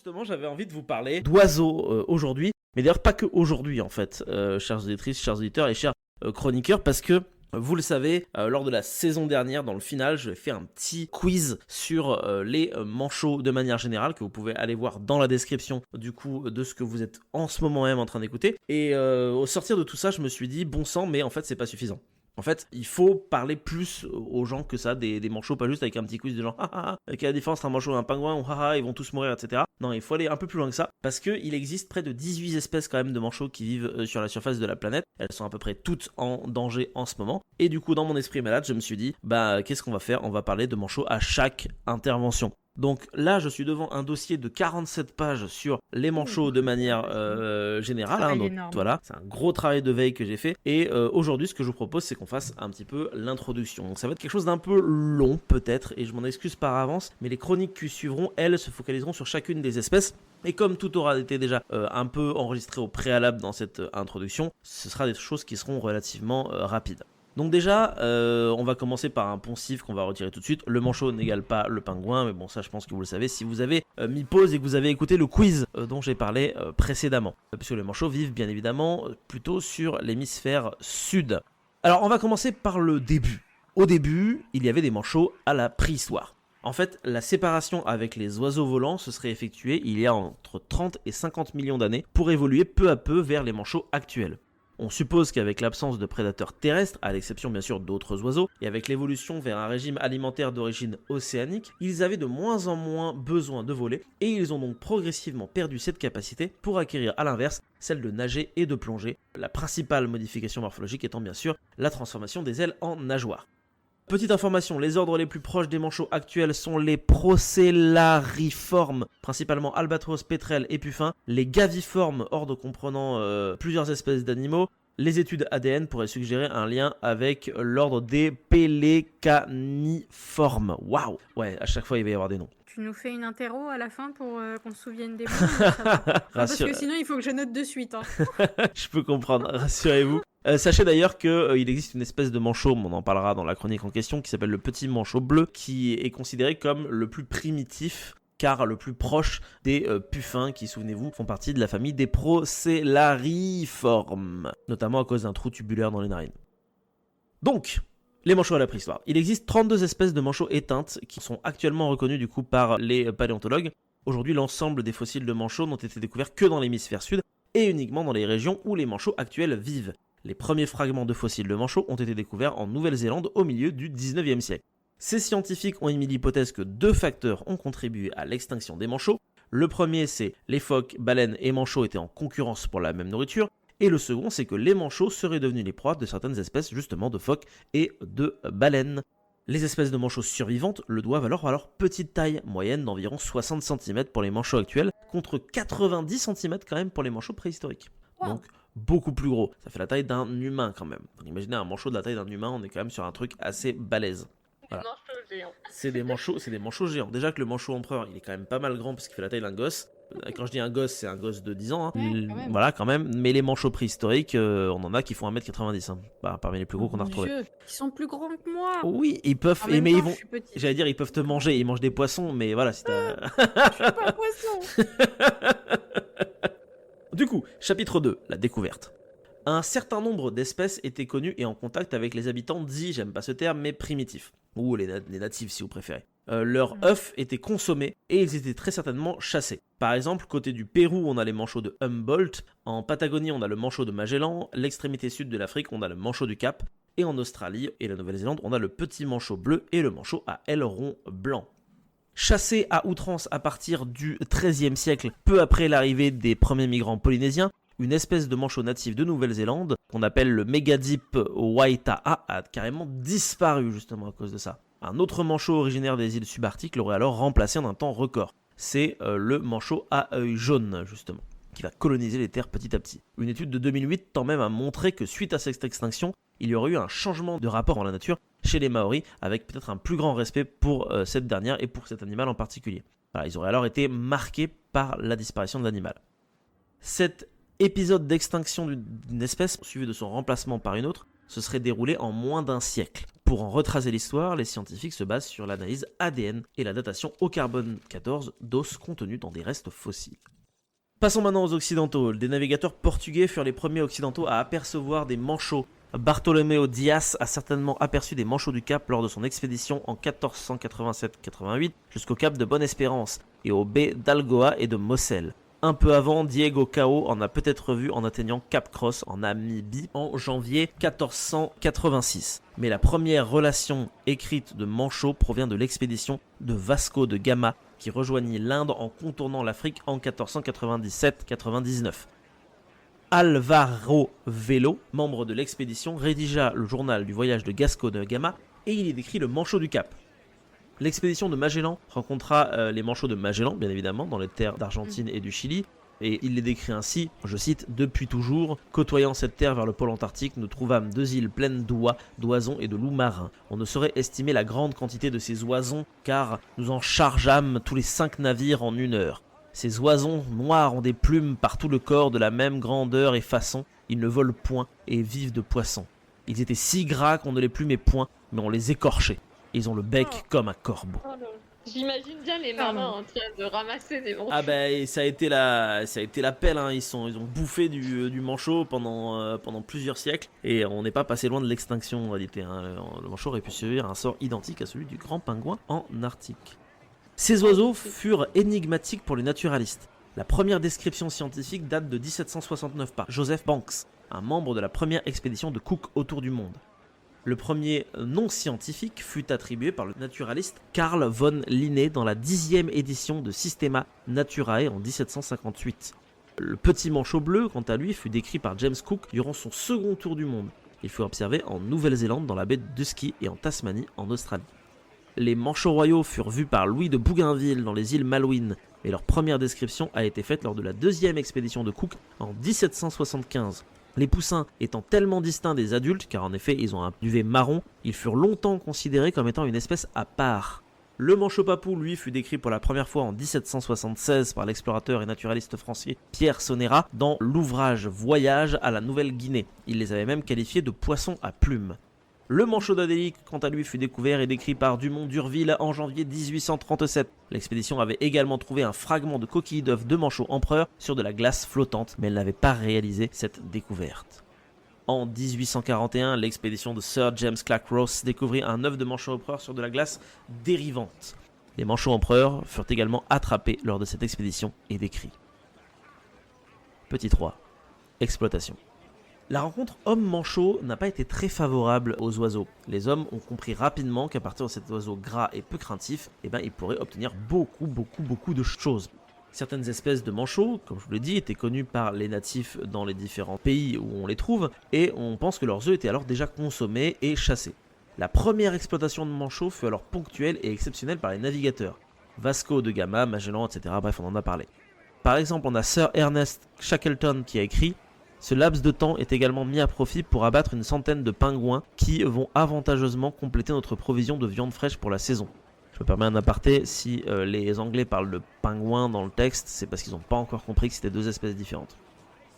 justement, j'avais envie de vous parler d'oiseaux aujourd'hui, mais d'ailleurs pas que aujourd'hui en fait, chères auditrices, chers auditeurs et chers chroniqueurs, parce que vous le savez, lors de la saison dernière, dans le final, je vais faire un petit quiz sur les manchots de manière générale, que vous pouvez aller voir dans la description du coup de ce que vous êtes en ce moment même en train d'écouter. Et au sortir de tout ça, je me suis dit, bon sang, mais en fait c'est pas suffisant. En fait, il faut parler plus aux gens que ça, des manchots, pas juste avec un petit quiz de genre quelle est la différence entre un manchot et un pingouin, ou ils vont tous mourir, etc. Non, il faut aller un peu plus loin que ça, parce qu'il existe près de 18 espèces quand même de manchots qui vivent sur la surface de la planète. Elles sont à peu près toutes en danger en ce moment. Et du coup, dans mon esprit malade, je me suis dit, qu'est-ce qu'on va faire ? On va parler de manchots à chaque intervention. Donc là, je suis devant un dossier de 47 pages sur les manchots de manière générale. Donc voilà, c'est un gros travail de veille que j'ai fait. Et aujourd'hui, ce que je vous propose, c'est qu'on fasse un petit peu l'introduction. Donc ça va être quelque chose d'un peu long peut-être, et je m'en excuse par avance, mais les chroniques qui suivront, elles, se focaliseront sur chacune des espèces. Et comme tout aura été déjà un peu enregistré au préalable dans cette introduction, ce sera des choses qui seront relativement rapides. Donc déjà, on va commencer par un poncif qu'on va retirer tout de suite. Le manchot n'égale pas le pingouin, mais bon, ça je pense que vous le savez si vous avez mis pause et que vous avez écouté le quiz dont j'ai parlé précédemment. Puisque les manchots vivent bien évidemment plutôt sur l'hémisphère sud. Alors on va commencer par le début. Au début, il y avait des manchots à la préhistoire. En fait, la séparation avec les oiseaux volants se serait effectuée il y a entre 30 et 50 millions d'années pour évoluer peu à peu vers les manchots actuels. On suppose qu'avec l'absence de prédateurs terrestres, à l'exception bien sûr d'autres oiseaux, et avec l'évolution vers un régime alimentaire d'origine océanique, ils avaient de moins en moins besoin de voler, et ils ont donc progressivement perdu cette capacité pour acquérir à l'inverse celle de nager et de plonger, la principale modification morphologique étant bien sûr la transformation des ailes en nageoires. Petite information, les ordres les plus proches des manchots actuels sont les Procellariformes, principalement albatros, pétrels et puffins, les Gaviformes, ordre comprenant plusieurs espèces d'animaux. Les études ADN pourraient suggérer un lien avec l'ordre des Pélécaniformes. Waouh! Ouais, à chaque fois il va y avoir des noms. Tu nous fais une interro à la fin pour qu'on se souvienne des mots. Parce que sinon il faut que je note de suite. Je peux comprendre, rassurez-vous. Sachez d'ailleurs qu'il existe une espèce de manchot, on en parlera dans la chronique en question, qui s'appelle le petit manchot bleu, qui est considéré comme le plus primitif, car le plus proche des puffins, qui, souvenez-vous, font partie de la famille des Procellariformes, notamment à cause d'un trou tubulaire dans les narines. Donc, les manchots à la préhistoire. Il existe 32 espèces de manchots éteintes qui sont actuellement reconnues du coup par les paléontologues. Aujourd'hui, l'ensemble des fossiles de manchots n'ont été découverts que dans l'hémisphère sud et uniquement dans les régions où les manchots actuels vivent. Les premiers fragments de fossiles de manchots ont été découverts en Nouvelle-Zélande au milieu du 19e siècle. Ces scientifiques ont émis l'hypothèse que deux facteurs ont contribué à l'extinction des manchots. Le premier, c'est les phoques, baleines et manchots étaient en concurrence pour la même nourriture. Et le second, c'est que les manchots seraient devenus les proies de certaines espèces justement de phoques et de baleines. Les espèces de manchots survivantes le doivent alors à leur petite taille, moyenne d'environ 60 cm pour les manchots actuels, contre 90 cm quand même pour les manchots préhistoriques. Wow. Donc beaucoup plus gros, ça fait la taille d'un humain quand même. Donc, imaginez un manchot de la taille d'un humain, on est quand même sur un truc assez balèze. Voilà. C'est des manchots géants. Déjà que le manchot empereur, il est quand même pas mal grand parce qu'il fait la taille d'un gosse. Quand je dis un gosse, c'est un gosse de 10 ans. Hein. Ouais, voilà, quand même. Mais les manchots préhistoriques, on en a qui font 1m90. Hein. Parmi les plus gros qu'on a retrouvés. Ils sont plus grands que moi. Oui, ils peuvent. Mais ils vont. J'allais dire, ils peuvent te manger. Ils mangent des poissons, mais voilà, si t'as. Je suis pas un poisson. Du coup, chapitre 2, la découverte. Un certain nombre d'espèces étaient connues et en contact avec les habitants dits, j'aime pas ce terme, mais primitifs. Ou les natifs si vous préférez. Leurs œufs étaient consommés et ils étaient très certainement chassés. Par exemple, côté du Pérou, on a les manchots de Humboldt, en Patagonie, on a le manchot de Magellan, l'extrémité sud de l'Afrique, on a le manchot du Cap, et en Australie et la Nouvelle-Zélande, on a le petit manchot bleu et le manchot à aileron blanc. Chassés à outrance à partir du XIIIe siècle, peu après l'arrivée des premiers migrants polynésiens, une espèce de manchot natif de Nouvelle-Zélande, qu'on appelle le Megadipe waitaa, a carrément disparu justement à cause de ça. Un autre manchot originaire des îles subarctiques l'aurait alors remplacé en un temps record. C'est le manchot à œil jaune, justement, qui va coloniser les terres petit à petit. Une étude de 2008 tend même à montrer que suite à cette extinction, il y aurait eu un changement de rapport en la nature chez les Maoris, avec peut-être un plus grand respect pour cette dernière et pour cet animal en particulier. Voilà, ils auraient alors été marqués par la disparition de l'animal. Cet épisode d'extinction d'une espèce, suivi de son remplacement par une autre, se serait déroulé en moins d'un siècle. Pour Pour en retracer l'histoire, les scientifiques se basent sur l'analyse ADN et la datation au carbone 14 d'os contenus dans des restes fossiles. Passons maintenant aux occidentaux. Des navigateurs portugais furent les premiers occidentaux à apercevoir des manchots. Bartolomeu Dias a certainement aperçu des manchots du Cap lors de son expédition en 1487-88 jusqu'au Cap de Bonne-Espérance et aux baies d'Algoa et de Mossel. Un peu avant, Diego Cao en a peut-être vu en atteignant Cap Cross en Namibie en janvier 1486. Mais la première relation écrite de manchots provient de l'expédition de Vasco de Gama qui rejoignit l'Inde en contournant l'Afrique en 1497-99. Alvaro Velo, membre de l'expédition, rédigea le journal du voyage de Vasco de Gama et il y décrit le manchot du Cap. L'expédition de Magellan rencontra les manchots de Magellan, bien évidemment, dans les terres d'Argentine et du Chili, et il les décrit ainsi, je cite, « Depuis toujours, côtoyant cette terre vers le pôle Antarctique, nous trouvâmes 2 îles pleines d'oies, d'oisons et de loups marins. On ne saurait estimer la grande quantité de ces oisons, car nous en chargeâmes tous les 5 navires en 1 heure. Ces oisons noirs ont des plumes par tout le corps de la même grandeur et façon, ils ne volent point et vivent de poissons. Ils étaient si gras qu'on ne les plumait point, mais on les écorchait. Ils ont le bec comme un corbeau. » J'imagine bien les marins en train de ramasser des manchots. Ah bah ça a été la pelle, hein. Ils ont bouffé du manchot pendant plusieurs siècles et on n'est pas passé loin de l'extinction en réalité, hein. Le manchot aurait pu subir un sort identique à celui du grand pingouin en Arctique. Ces oiseaux furent énigmatiques pour les naturalistes. La première description scientifique date de 1769 par Joseph Banks, un membre de la première expédition de Cook autour du monde. Le premier nom scientifique fut attribué par le naturaliste Carl von Linné dans la 10e édition de Systema Naturae en 1758. Le petit manchot bleu, quant à lui, fut décrit par James Cook durant son second tour du monde. Il fut observé en Nouvelle-Zélande dans la baie de Dusky et en Tasmanie en Australie. Les manchots royaux furent vus par Louis de Bougainville dans les îles Malouines, mais leur première description a été faite lors de la 2e expédition de Cook en 1775. Les poussins étant tellement distincts des adultes, car en effet ils ont un duvet marron, ils furent longtemps considérés comme étant une espèce à part. Le manchot papou, lui, fut décrit pour la première fois en 1776 par l'explorateur et naturaliste français Pierre Sonera dans l'ouvrage Voyage à la Nouvelle-Guinée. Il les avait même qualifiés de poissons à plumes. Le manchot d'Adélie, quant à lui, fut découvert et décrit par Dumont d'Urville en janvier 1837. L'expédition avait également trouvé un fragment de coquille d'œuf de manchot empereur sur de la glace flottante, mais elle n'avait pas réalisé cette découverte. En 1841, l'expédition de Sir James Clark Ross découvrit un œuf de manchot empereur sur de la glace dérivante. Les manchots empereurs furent également attrapés lors de cette expédition et décrits. Petit 3. Exploitation. La rencontre homme-manchot n'a pas été très favorable aux oiseaux. Les hommes ont compris rapidement qu'à partir de cet oiseau gras et peu craintif, ils pourraient obtenir beaucoup de choses. Certaines espèces de manchots, comme je vous l'ai dit, étaient connues par les natifs dans les différents pays où on les trouve, et on pense que leurs œufs étaient alors déjà consommés et chassés. La première exploitation de manchots fut alors ponctuelle et exceptionnelle par les navigateurs. Vasco de Gama, Magellan, etc. Bref, on en a parlé. Par exemple, on a Sir Ernest Shackleton qui a écrit « Ce laps de temps est également mis à profit pour abattre une centaine de pingouins qui vont avantageusement compléter notre provision de viande fraîche pour la saison. » Je me permets un aparté, si les Anglais parlent de pingouins dans le texte, c'est parce qu'ils n'ont pas encore compris que c'était 2 espèces différentes.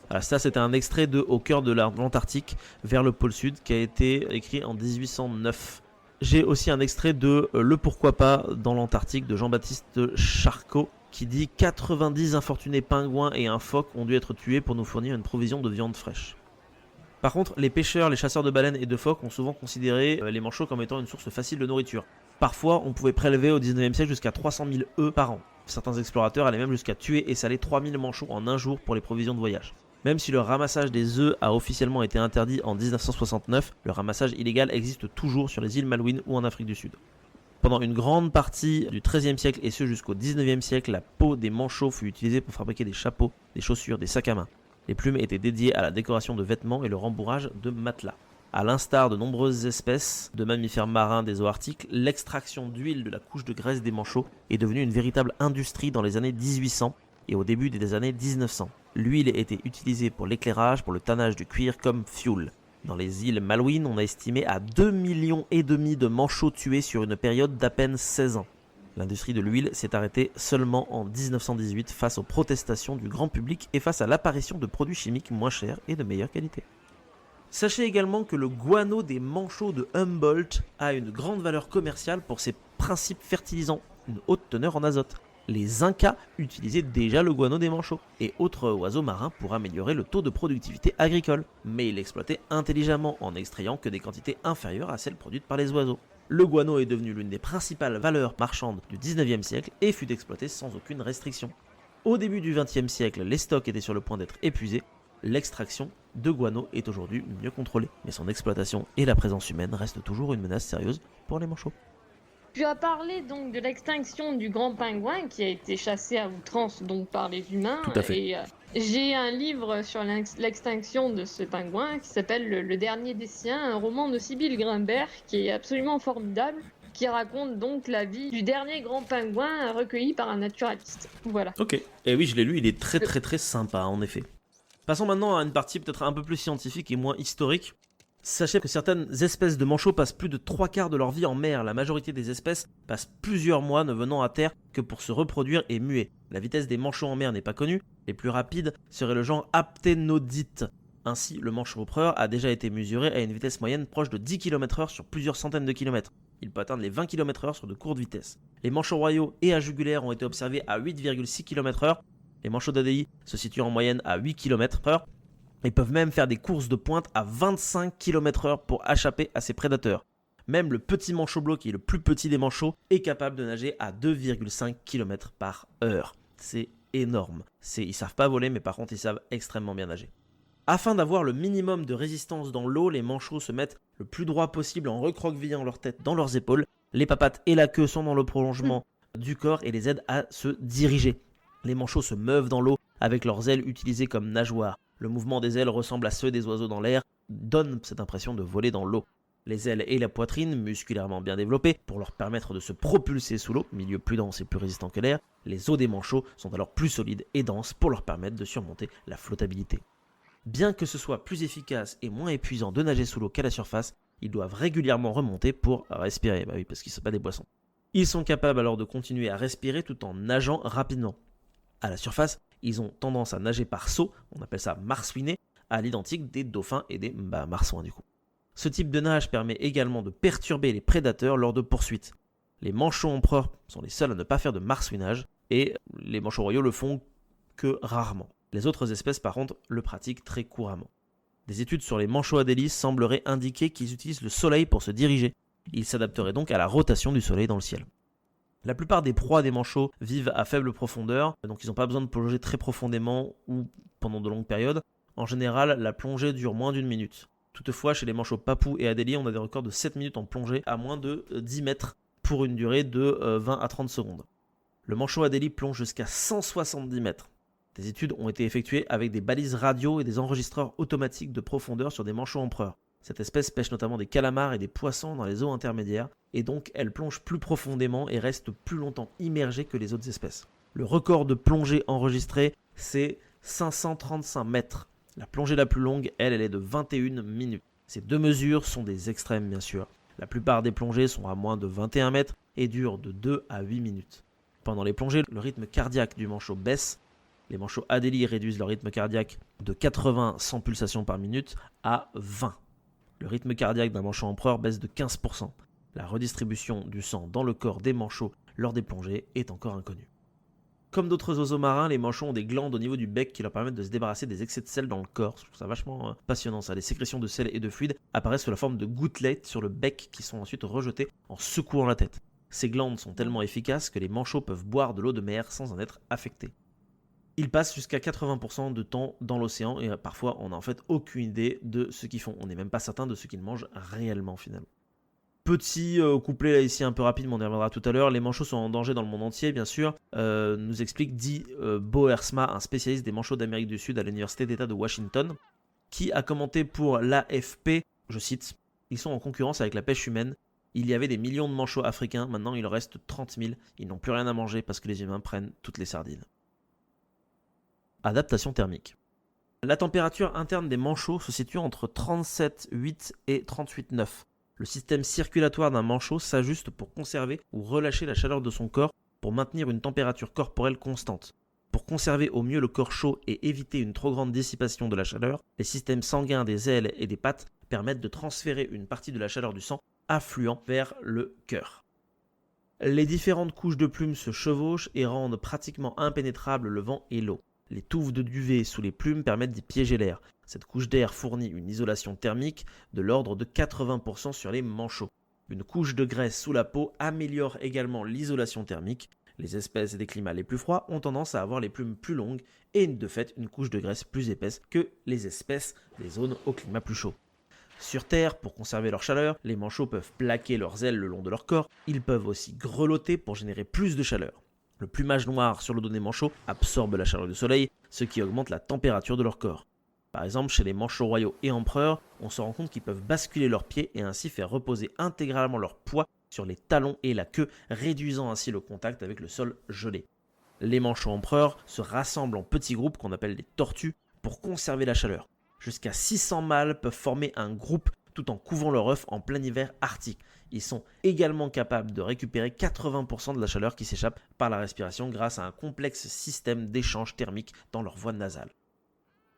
Alors ça, c'était un extrait de Au cœur de l'Antarctique, vers le pôle sud, qui a été écrit en 1809. J'ai aussi un extrait de Le pourquoi pas dans l'Antarctique de Jean-Baptiste Charcot, qui dit « 90 infortunés pingouins et un phoque ont dû être tués pour nous fournir une provision de viande fraîche ». Par contre, les pêcheurs, les chasseurs de baleines et de phoques ont souvent considéré les manchots comme étant une source facile de nourriture. Parfois, on pouvait prélever au 19e siècle jusqu'à 300 000 œufs par an. Certains explorateurs allaient même jusqu'à tuer et saler 3000 manchots en un jour pour les provisions de voyage. Même si le ramassage des œufs a officiellement été interdit en 1969, le ramassage illégal existe toujours sur les îles Malouines ou en Afrique du Sud. Pendant une grande partie du XIIIe siècle et ce jusqu'au XIXe siècle, la peau des manchots fut utilisée pour fabriquer des chapeaux, des chaussures, des sacs à main. Les plumes étaient dédiées à la décoration de vêtements et le rembourrage de matelas. A l'instar de nombreuses espèces de mammifères marins des eaux arctiques, l'extraction d'huile de la couche de graisse des manchots est devenue une véritable industrie dans les années 1800 et au début des années 1900. L'huile était utilisée pour l'éclairage, pour le tannage du cuir comme fioul. Dans les îles Malouines, on a estimé à 2,5 millions de manchots tués sur une période d'à peine 16 ans. L'industrie de l'huile s'est arrêtée seulement en 1918 face aux protestations du grand public et face à l'apparition de produits chimiques moins chers et de meilleure qualité. Sachez également que le guano des manchots de Humboldt a une grande valeur commerciale pour ses principes fertilisants, une haute teneur en azote. Les Incas utilisaient déjà le guano des manchots et autres oiseaux marins pour améliorer le taux de productivité agricole, mais ils l'exploitaient intelligemment en n'extrayant que des quantités inférieures à celles produites par les oiseaux. Le guano est devenu l'une des principales valeurs marchandes du 19e siècle et fut exploité sans aucune restriction. Au début du 20e siècle, les stocks étaient sur le point d'être épuisés. L'extraction de guano est aujourd'hui mieux contrôlée, mais son exploitation et la présence humaine restent toujours une menace sérieuse pour les manchots. Tu as parlé donc de l'extinction du grand pingouin qui a été chassé à outrance donc par les humains. Tout à fait. Et j'ai un livre sur l'extinction de ce pingouin qui s'appelle Le Dernier des Siens, un roman de Sybille Grimbert qui est absolument formidable, qui raconte donc la vie du dernier grand pingouin recueilli par un naturaliste. Voilà. Ok, et oui je l'ai lu, il est très très très sympa en effet. Passons maintenant à une partie peut-être un peu plus scientifique et moins historique. Sachez que certaines espèces de manchots passent plus de 3/4 de leur vie en mer. La majorité des espèces passent plusieurs mois ne venant à terre que pour se reproduire et muer. La vitesse des manchots en mer n'est pas connue. Les plus rapides seraient le genre Apténodite. Ainsi, le manchot empereur a déjà été mesuré à une vitesse moyenne proche de 10 km/h sur plusieurs centaines de kilomètres. Il peut atteindre les 20 km/h sur de courtes vitesses. Les manchots royaux et à jugulaire ont été observés à 8,6 km/h. Les manchots d'ADI se situent en moyenne à 8 km/h. Ils peuvent même faire des courses de pointe à 25 km/h pour échapper à ses prédateurs. Même le petit manchot bleu, qui est le plus petit des manchots, est capable de nager à 2,5 km/h. C'est énorme. Ils savent pas voler, mais par contre, ils savent extrêmement bien nager. Afin d'avoir le minimum de résistance dans l'eau, les manchots se mettent le plus droit possible en recroquevillant leur tête dans leurs épaules. Les papates et la queue sont dans le prolongement du corps et les aident à se diriger. Les manchots se meuvent dans l'eau avec leurs ailes utilisées comme nageoires. Le mouvement des ailes ressemble à ceux des oiseaux dans l'air, donne cette impression de voler dans l'eau. Les ailes et la poitrine, musculairement bien développées, pour leur permettre de se propulser sous l'eau, milieu plus dense et plus résistant que l'air, les os des manchots sont alors plus solides et denses pour leur permettre de surmonter la flottabilité. Bien que ce soit plus efficace et moins épuisant de nager sous l'eau qu'à la surface, ils doivent régulièrement remonter pour respirer, bah oui, parce qu'ils ne sont pas des poissons. Ils sont capables alors de continuer à respirer tout en nageant rapidement. À la surface, ils ont tendance à nager par saut, on appelle ça marsouiner, à l'identique des dauphins et des marsouins du coup. Ce type de nage permet également de perturber les prédateurs lors de poursuites. Les manchots empereurs sont les seuls à ne pas faire de marsouinage et les manchots royaux le font que rarement. Les autres espèces par contre le pratiquent très couramment. Des études sur les manchots adélis sembleraient indiquer qu'ils utilisent le soleil pour se diriger. Ils s'adapteraient donc à la rotation du soleil dans le ciel. La plupart des proies des manchots vivent à faible profondeur, donc ils n'ont pas besoin de plonger très profondément ou pendant de longues périodes. En général, la plongée dure moins d'1 minute. Toutefois, chez les manchots papous et adélis, on a des records de 7 minutes en plongée à moins de 10 mètres pour une durée de 20 à 30 secondes. Le manchot adélie plonge jusqu'à 170 mètres. Des études ont été effectuées avec des balises radio et des enregistreurs automatiques de profondeur sur des manchots empereurs. Cette espèce pêche notamment des calamars et des poissons dans les eaux intermédiaires, et donc elle plonge plus profondément et reste plus longtemps immergée que les autres espèces. Le record de plongée enregistré, c'est 535 mètres. La plongée la plus longue, elle est de 21 minutes. Ces deux mesures sont des extrêmes bien sûr. La plupart des plongées sont à moins de 21 mètres et durent de 2 à 8 minutes. Pendant les plongées, le rythme cardiaque du manchot baisse. Les manchots adélis réduisent leur rythme cardiaque de 80-100 pulsations par minute à 20. Le rythme cardiaque d'un manchot empereur baisse de 15%. La redistribution du sang dans le corps des manchots lors des plongées est encore inconnue. Comme d'autres oiseaux marins, les manchots ont des glandes au niveau du bec qui leur permettent de se débarrasser des excès de sel dans le corps. Je trouve ça vachement passionnant ça. Les sécrétions de sel et de fluide apparaissent sous la forme de gouttelettes sur le bec qui sont ensuite rejetées en secouant la tête. Ces glandes sont tellement efficaces que les manchots peuvent boire de l'eau de mer sans en être affectés. Ils passent jusqu'à 80% de temps dans l'océan et parfois on n'a en fait aucune idée de ce qu'ils font. On n'est même pas certain de ce qu'ils mangent réellement finalement. Petit couplet là ici un peu rapide, mais on y reviendra tout à l'heure. Les manchots sont en danger dans le monde entier, bien sûr. Nous explique Di Boersma, un spécialiste des manchots d'Amérique du Sud à l'université d'État de Washington, qui a commenté pour l'AFP, je cite, « Ils sont en concurrence avec la pêche humaine. Il y avait des millions de manchots africains, maintenant il en reste 30 000. Ils n'ont plus rien à manger parce que les humains prennent toutes les sardines. » Adaptation thermique. La température interne des manchots se situe entre 37,8 et 38,9. Le système circulatoire d'un manchot s'ajuste pour conserver ou relâcher la chaleur de son corps pour maintenir une température corporelle constante. Pour conserver au mieux le corps chaud et éviter une trop grande dissipation de la chaleur, les systèmes sanguins des ailes et des pattes permettent de transférer une partie de la chaleur du sang affluent vers le cœur. Les différentes couches de plumes se chevauchent et rendent pratiquement impénétrables le vent et l'eau. Les touffes de duvet sous les plumes permettent d'y piéger l'air. Cette couche d'air fournit une isolation thermique de l'ordre de 80% sur les manchots. Une couche de graisse sous la peau améliore également l'isolation thermique. Les espèces des climats les plus froids ont tendance à avoir les plumes plus longues et de fait une couche de graisse plus épaisse que les espèces des zones au climat plus chaud. Sur Terre, pour conserver leur chaleur, les manchots peuvent plaquer leurs ailes le long de leur corps. Ils peuvent aussi grelotter pour générer plus de chaleur. Le plumage noir sur le dos des manchots absorbe la chaleur du soleil, ce qui augmente la température de leur corps. Par exemple, chez les manchots royaux et empereurs, on se rend compte qu'ils peuvent basculer leurs pieds et ainsi faire reposer intégralement leur poids sur les talons et la queue, réduisant ainsi le contact avec le sol gelé. Les manchots empereurs se rassemblent en petits groupes qu'on appelle des tortues pour conserver la chaleur. Jusqu'à 600 mâles peuvent former un groupe tout en couvant leur œuf en plein hiver arctique. Ils sont également capables de récupérer 80% de la chaleur qui s'échappe par la respiration grâce à un complexe système d'échange thermique dans leur voie nasale.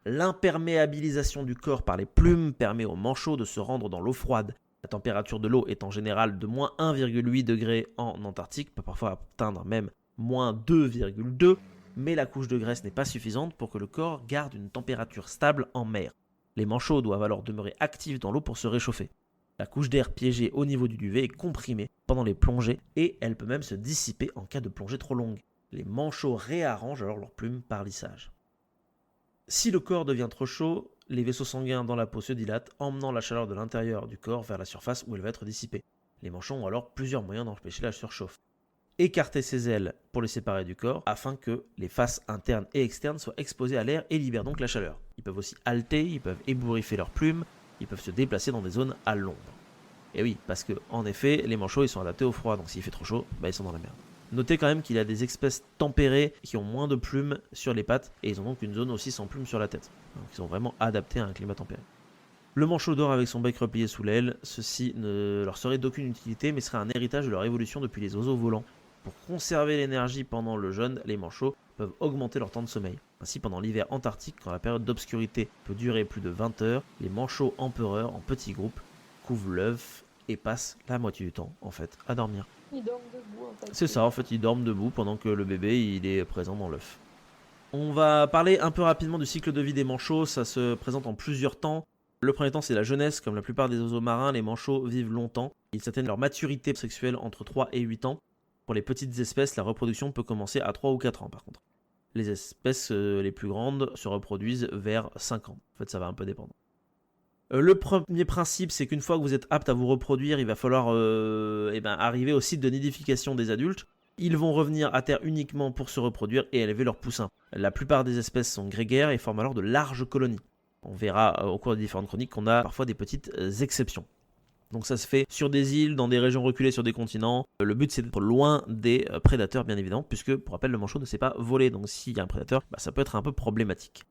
L'imperméabilisation du corps par les plumes permet aux manchots de se rendre dans l'eau froide. La température de l'eau est en général de moins 1,8 degré en Antarctique, peut parfois atteindre même moins 2,2, mais la couche de graisse n'est pas suffisante pour que le corps garde une température stable en mer. Les manchots doivent alors demeurer actifs dans l'eau pour se réchauffer. La couche d'air piégée au niveau du duvet est comprimée pendant les plongées et elle peut même se dissiper en cas de plongée trop longue. Les manchots réarrangent alors leurs plumes par lissage. Si le corps devient trop chaud, les vaisseaux sanguins dans la peau se dilatent, emmenant la chaleur de l'intérieur du corps vers la surface où elle va être dissipée. Les manchots ont alors plusieurs moyens d'empêcher la surchauffe. Écarter ses ailes pour les séparer du corps afin que les faces internes et externes soient exposées à l'air et libèrent donc la chaleur. Ils peuvent aussi halter, ils peuvent ébouriffer leurs plumes, ils peuvent se déplacer dans des zones à l'ombre. Et oui, parce que en effet, les manchots ils sont adaptés au froid, donc s'il fait trop chaud, ils sont dans la merde. Notez quand même qu'il y a des espèces tempérées qui ont moins de plumes sur les pattes et ils ont donc une zone aussi sans plumes sur la tête. Donc ils sont vraiment adaptés à un climat tempéré. Le manchot dort avec son bec replié sous l'aile, ceci ne leur serait d'aucune utilité mais serait un héritage de leur évolution depuis les oiseaux volants. Pour conserver l'énergie pendant le jeûne, les manchots peuvent augmenter leur temps de sommeil. Ainsi, pendant l'hiver antarctique, quand la période d'obscurité peut durer plus de 20 heures, les manchots empereurs en petits groupes couvrent l'œuf et passent la moitié du temps en fait à dormir. Ils dorment debout en fait. C'est ça, en fait, ils dorment debout pendant que le bébé il est présent dans l'œuf. On va parler un peu rapidement du cycle de vie des manchots, ça se présente en plusieurs temps. Le premier temps, c'est la jeunesse. Comme la plupart des oiseaux marins, les manchots vivent longtemps. Ils atteignent leur maturité sexuelle entre 3 et 8 ans. Pour les petites espèces, la reproduction peut commencer à 3 ou 4 ans par contre. Les espèces les plus grandes se reproduisent vers 5 ans. En fait, ça va un peu dépendre. Le premier principe, c'est qu'une fois que vous êtes apte à vous reproduire, il va falloir arriver au site de nidification des adultes. Ils vont revenir à terre uniquement pour se reproduire et élever leurs poussins. La plupart des espèces sont grégaires et forment alors de larges colonies. On verra au cours des différentes chroniques qu'on a parfois des petites exceptions. Donc ça se fait sur des îles, dans des régions reculées, sur des continents. Le but c'est d'être loin des prédateurs bien évidemment, puisque pour rappel le manchot ne sait pas voler, donc s'il y a un prédateur, ça peut être un peu problématique.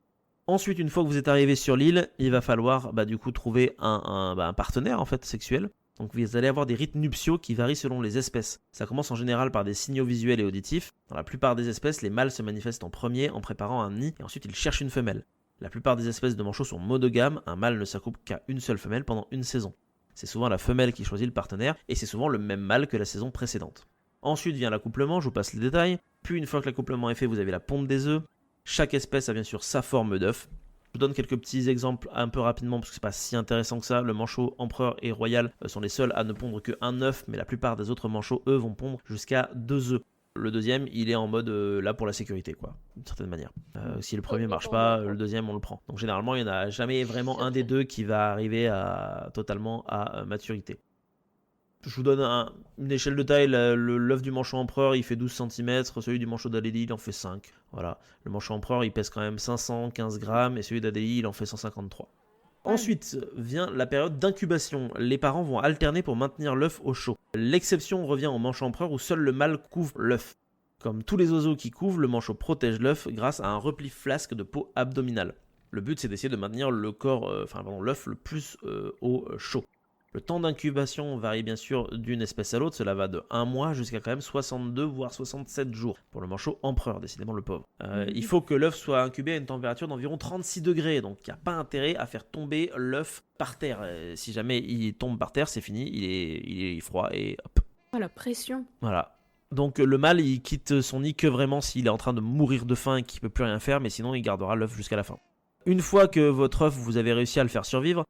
Ensuite, une fois que vous êtes arrivé sur l'île, il va falloir trouver un partenaire en fait sexuel. Donc vous allez avoir des rites nuptiaux qui varient selon les espèces. Ça commence en général par des signaux visuels et auditifs. Dans la plupart des espèces, les mâles se manifestent en premier en préparant un nid et ensuite ils cherchent une femelle. La plupart des espèces de manchots sont monogames, un mâle ne s'accouple qu'à une seule femelle pendant une saison. C'est souvent la femelle qui choisit le partenaire et c'est souvent le même mâle que la saison précédente. Ensuite vient l'accouplement, je vous passe les détails. Puis une fois que l'accouplement est fait, vous avez la ponte des œufs. Chaque espèce a bien sûr sa forme d'œuf. Je vous donne quelques petits exemples un peu rapidement parce que c'est pas si intéressant que ça. Le manchot empereur et royal sont les seuls à ne pondre qu'un œuf, mais la plupart des autres manchots, eux, vont pondre jusqu'à 2 œufs. Le deuxième, il est en mode là pour la sécurité, quoi, d'une certaine manière. Si le premier marche pas, le deuxième on le prend. Donc généralement, il n'y en a jamais vraiment un des deux qui va arriver totalement à maturité. Je vous donne une échelle de taille. L'œuf du manchot empereur, il fait 12 cm. Celui du manchot d'Adélie, il en fait 5. Voilà. Le manchot empereur, il pèse quand même 515 grammes. Et celui d'Adélie, il en fait 153. Ensuite vient la période d'incubation. Les parents vont alterner pour maintenir l'œuf au chaud. L'exception revient au manchot empereur où seul le mâle couvre l'œuf. Comme tous les oiseaux qui couvent, le manchot protège l'œuf grâce à un repli flasque de peau abdominale. Le but, c'est d'essayer de maintenir l'œuf le plus au chaud. Le temps d'incubation varie bien sûr d'une espèce à l'autre, cela va de 1 mois jusqu'à quand même 62 voire 67 jours pour le manchot empereur, décidément le pauvre. Il faut que l'œuf soit incubé à une température d'environ 36 degrés, donc il n'y a pas intérêt à faire tomber l'œuf par terre. Si jamais il tombe par terre, c'est fini, il est froid et hop. Oh la pression. Voilà. Donc le mâle il quitte son nid que vraiment s'il est en train de mourir de faim et qu'il ne peut plus rien faire, mais sinon il gardera l'œuf jusqu'à la fin. Une fois que votre œuf, vous avez réussi à le faire survivre,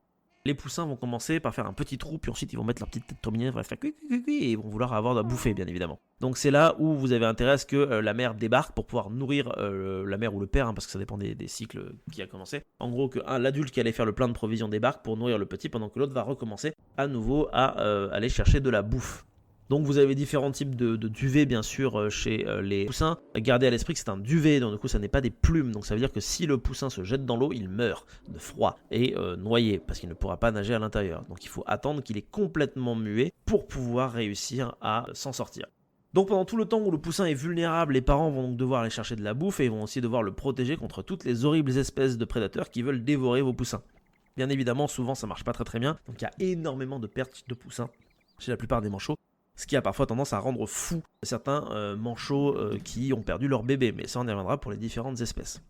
les poussins vont commencer par faire un petit trou, puis ensuite ils vont mettre leur petite tête terminée, ils vont faire cui, et ils vont vouloir avoir à bouffer, bien évidemment. Donc c'est là où vous avez intérêt à ce que la mère débarque pour pouvoir nourrir la mère ou le père, parce que ça dépend des cycles qui a commencé. En gros, que l'adulte qui allait faire le plein de provisions débarque pour nourrir le petit, pendant que l'autre va recommencer à nouveau à aller chercher de la bouffe. Donc vous avez différents types de duvets bien sûr chez les poussins. Gardez à l'esprit que c'est un duvet, donc du coup ça n'est pas des plumes. Donc ça veut dire que si le poussin se jette dans l'eau, il meurt de froid et noyé parce qu'il ne pourra pas nager à l'intérieur. Donc il faut attendre qu'il est complètement muet pour pouvoir réussir à s'en sortir. Donc pendant tout le temps où le poussin est vulnérable, les parents vont donc devoir aller chercher de la bouffe et ils vont aussi devoir le protéger contre toutes les horribles espèces de prédateurs qui veulent dévorer vos poussins. Bien évidemment, souvent ça marche pas très bien, donc il y a énormément de pertes de poussins chez la plupart des manchots. Ce qui a parfois tendance à rendre fou certains manchots qui ont perdu leur bébé, mais ça on y reviendra pour les différentes espèces.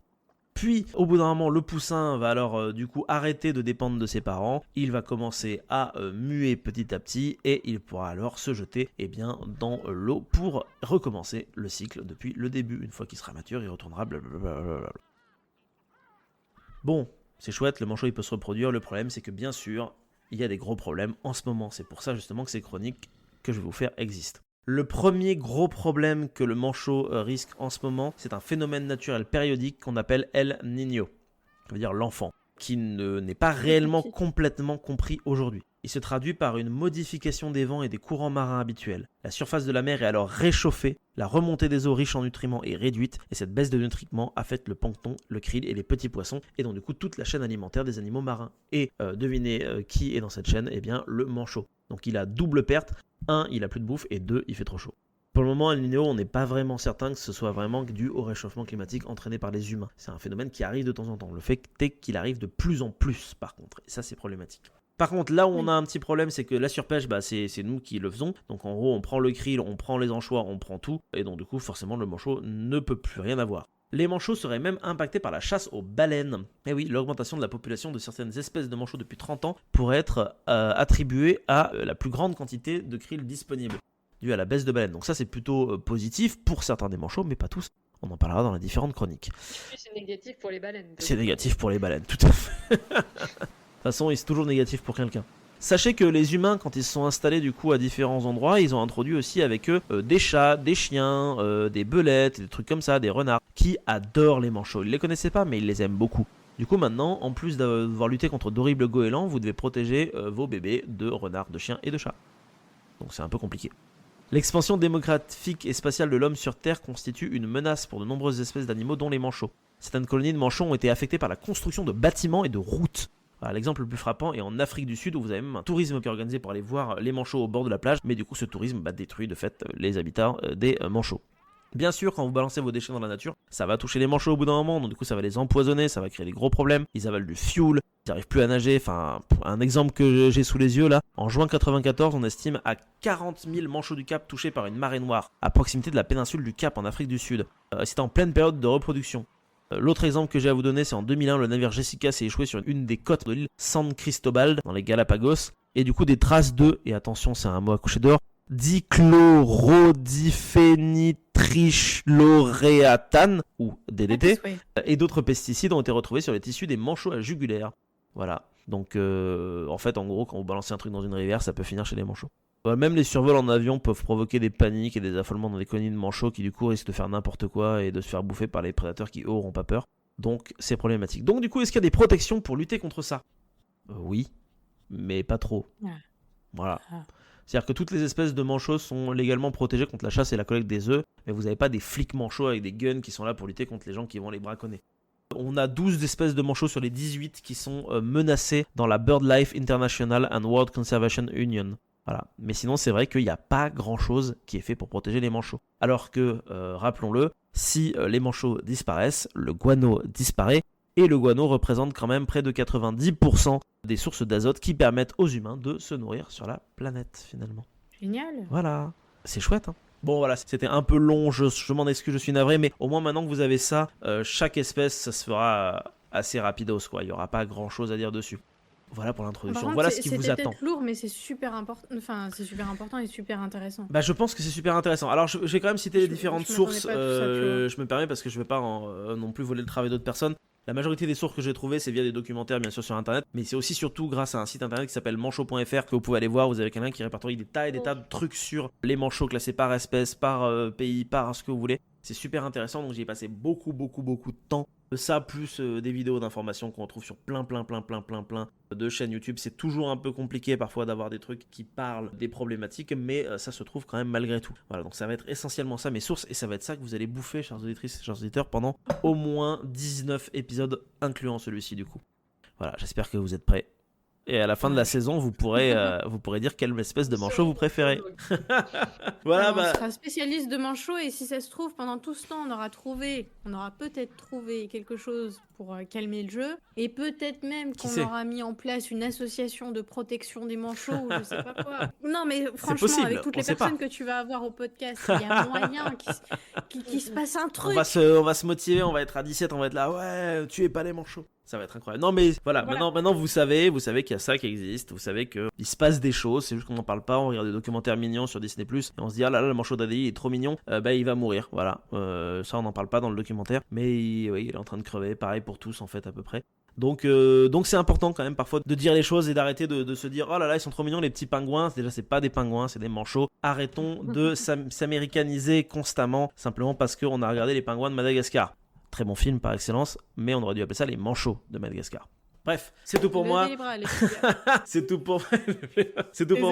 Puis au bout d'un moment, le poussin va alors du coup arrêter de dépendre de ses parents, il va commencer à muer petit à petit et il pourra alors se jeter dans l'eau pour recommencer le cycle depuis le début. Une fois qu'il sera mature, il retournera blablabla. Bon, c'est chouette, le manchot il peut se reproduire, le problème c'est que bien sûr, il y a des gros problèmes en ce moment, c'est pour ça justement que ces chroniques que je vais vous faire existent. Le premier gros problème que le manchot risque en ce moment, c'est un phénomène naturel périodique qu'on appelle El Niño, ça veut dire l'enfant, qui n'est pas réellement complètement compris aujourd'hui. Il se traduit par une modification des vents et des courants marins habituels. La surface de la mer est alors réchauffée, la remontée des eaux riches en nutriments est réduite, et cette baisse de nutriments affecte le plancton, le krill et les petits poissons, et donc du coup toute la chaîne alimentaire des animaux marins. Et devinez qui est dans cette chaîne ? Eh bien le manchot. Donc il a double perte, 1, il a plus de bouffe, et 2, il fait trop chaud. Pour le moment, El Niño, on n'est pas vraiment certain que ce soit vraiment dû au réchauffement climatique entraîné par les humains. C'est un phénomène qui arrive de temps en temps. Le fait est qu'il arrive de plus en plus, par contre. Et ça, c'est problématique. Par contre, là où on a un petit problème, c'est que la surpêche, c'est nous qui le faisons. Donc en gros, on prend le krill, on prend les anchois, on prend tout. Et donc du coup, forcément, le manchot ne peut plus rien avoir. Les manchots seraient même impactés par la chasse aux baleines. Et oui, l'augmentation de la population de certaines espèces de manchots depuis 30 ans pourrait être attribuée à la plus grande quantité de krill disponible, dû à la baisse de baleines. Donc ça, c'est plutôt positif pour certains des manchots, mais pas tous. On en parlera dans les différentes chroniques. C'est négatif pour les baleines. C'est négatif pour les baleines, tout à fait. De toute façon, c'est toujours négatif pour quelqu'un. Sachez que les humains, quand ils se sont installés du coup à différents endroits, ils ont introduit aussi avec eux des chats, des chiens, des belettes, des trucs comme ça, des renards, qui adorent les manchots. Ils les connaissaient pas, mais ils les aiment beaucoup. Du coup, maintenant, en plus de devoir lutter contre d'horribles goélands, vous devez protéger vos bébés de renards, de chiens et de chats. Donc c'est un peu compliqué. L'expansion démographique et spatiale de l'homme sur Terre constitue une menace pour de nombreuses espèces d'animaux, dont les manchots. Certaines colonies de manchots ont été affectées par la construction de bâtiments et de routes. Voilà, l'exemple le plus frappant est en Afrique du Sud, où vous avez même un tourisme qui est organisé pour aller voir les manchots au bord de la plage, mais du coup ce tourisme détruit de fait les habitats des manchots. Bien sûr, quand vous balancez vos déchets dans la nature, ça va toucher les manchots au bout d'un moment, donc du coup ça va les empoisonner, ça va créer des gros problèmes, ils avalent du fioul, ils n'arrivent plus à nager, enfin un exemple que j'ai sous les yeux là, en juin 94 on estime à 40 000 manchots du Cap touchés par une marée noire, à proximité de la péninsule du Cap en Afrique du Sud. C'était en pleine période de reproduction. L'autre exemple que j'ai à vous donner, c'est en 2001, le navire Jessica s'est échoué sur une des côtes de l'île San Cristobal, dans les Galapagos, et du coup des traces de, et attention c'est un mot à coucher dehors, dichlorodiphényltrichloroéthane, ou DDT, et d'autres pesticides ont été retrouvés sur les tissus des manchots à jugulaire. Voilà, donc en fait en gros quand vous balancez un truc dans une rivière, ça peut finir chez les manchots. Même les survols en avion peuvent provoquer des paniques et des affolements dans des colonies de manchots qui du coup risquent de faire n'importe quoi et de se faire bouffer par les prédateurs qui eux auront pas peur. Donc c'est problématique. Donc du coup, est-ce qu'il y a des protections pour lutter contre ça ? Oui, mais pas trop. Voilà. C'est-à-dire que toutes les espèces de manchots sont légalement protégées contre la chasse et la collecte des œufs, mais vous n'avez pas des flics manchots avec des guns qui sont là pour lutter contre les gens qui vont les braconner. On a 12 espèces de manchots sur les 18 qui sont menacées dans la BirdLife International and World Conservation Union. Voilà. Mais sinon, c'est vrai qu'il n'y a pas grand-chose qui est fait pour protéger les manchots. Alors que, rappelons-le, si les manchots disparaissent, le guano disparaît, et le guano représente quand même près de 90% des sources d'azote qui permettent aux humains de se nourrir sur la planète finalement. Génial. Voilà, c'est chouette hein. Bon voilà, c'était un peu long, je m'en excuse, je suis navré, mais au moins maintenant que vous avez ça, chaque espèce, ça se fera assez rapidos quoi, il n'y aura pas grand chose à dire dessus. Voilà pour l'introduction, voilà ce qui vous attend. C'était peut-être lourd, mais c'est super important. Enfin, c'est super important et super intéressant. Bah, je pense que c'est super intéressant. Alors, je vais quand même citer les différentes sources. Je me permets parce que je vais pas non plus voler le travail d'autres personnes. La majorité des sources que j'ai trouvées, c'est via des documentaires, bien sûr, sur Internet, mais c'est aussi surtout grâce à un site Internet qui s'appelle manchot.fr que vous pouvez aller voir. Vous avez quelqu'un qui répertorie des tas et des tas de trucs sur les manchots classés par espèce, par pays, par ce que vous voulez. C'est super intéressant, donc j'y ai passé beaucoup de temps. Ça, plus des vidéos d'informations qu'on retrouve sur plein de chaînes YouTube. C'est toujours un peu compliqué parfois d'avoir des trucs qui parlent des problématiques, mais ça se trouve quand même malgré tout. Voilà, donc ça va être essentiellement ça mes sources, et ça va être ça que vous allez bouffer, chères auditrices, chers auditeurs, pendant au moins 19 épisodes, incluant celui-ci du coup. Voilà, j'espère que vous êtes prêts. Et à la fin de la saison, vous pourrez dire quelle espèce de manchot vous préférez. Voilà, on sera spécialiste de manchot, et si ça se trouve, pendant tout ce temps, on aura peut-être trouvé quelque chose pour calmer le jeu, et peut-être même qu'on aura mis en place une association de protection des manchots, ou je sais pas quoi. Non, mais franchement, avec toutes les personnes que tu vas avoir au podcast, il y a moyen qu'il se passe un truc. On va se motiver, on va être à 17, on va être là, ouais, tuez pas les manchots. Ça va être incroyable. Non mais voilà. Maintenant vous savez qu'il y a ça qui existe, vous savez qu'il se passe des choses, c'est juste qu'on n'en parle pas, on regarde des documentaires mignons sur Disney+, et on se dit ah là là, le manchot d'Adélie est trop mignon, il va mourir, voilà. Ça on n'en parle pas dans le documentaire, mais il est en train de crever, pareil pour tous en fait à peu près. Donc c'est important quand même parfois de dire les choses et d'arrêter de se dire oh là là ils sont trop mignons les petits pingouins. Déjà c'est pas des pingouins, c'est des manchots. Arrêtons de s'américaniser constamment simplement parce qu'on a regardé les pingouins de Madagascar. Très bon film par excellence, mais on aurait dû appeler ça les manchots de Madagascar. Bref, c'est tout pour moi. C'est tout pour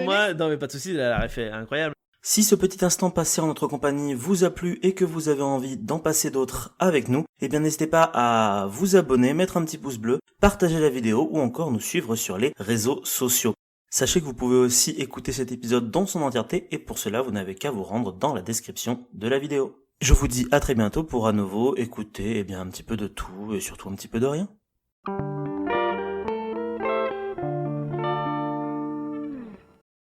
moi. Non mais pas de soucis, la ref est incroyable. Si ce petit instant passé en notre compagnie vous a plu et que vous avez envie d'en passer d'autres avec nous, eh bien n'hésitez pas à vous abonner, mettre un petit pouce bleu, partager la vidéo ou encore nous suivre sur les réseaux sociaux. Sachez que vous pouvez aussi écouter cet épisode dans son entièreté, et pour cela vous n'avez qu'à vous rendre dans la description de la vidéo. Je vous dis à très bientôt pour à nouveau écouter un petit peu de tout et surtout un petit peu de rien.